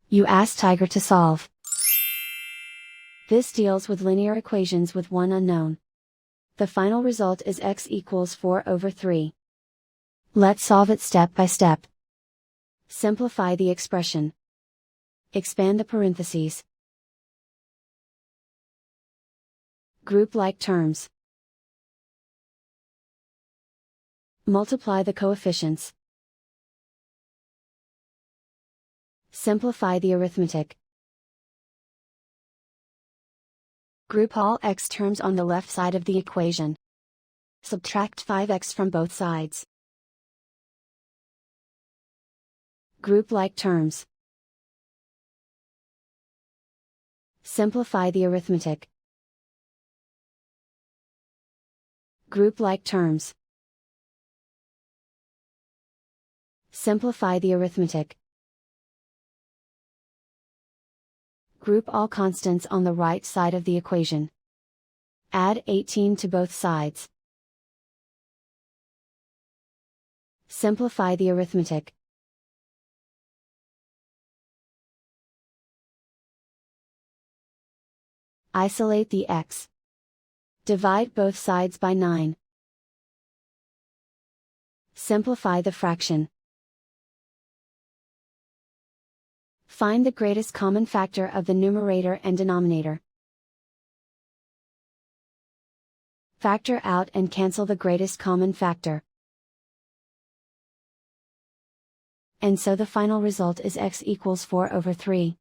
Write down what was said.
You ask Tiger to solve. This deals with linear equations with one unknown. The final result is x equals 4/3. Let's solve it step by step. Simplify the expression. Expand the parentheses. Group like terms. Multiply the coefficients. Simplify the arithmetic. Group all x terms on the left side of the equation. Subtract 5x from both sides. Group like terms. Simplify the arithmetic. Group like terms. Simplify the arithmetic. Group all constants on the right side of the equation. Add 18 to both sides. Simplify the arithmetic. Isolate the x. Divide both sides by 9. Simplify the fraction. Find the greatest common factor of the numerator and denominator. Factor out and cancel the greatest common factor. And so the final result is x equals 4/3.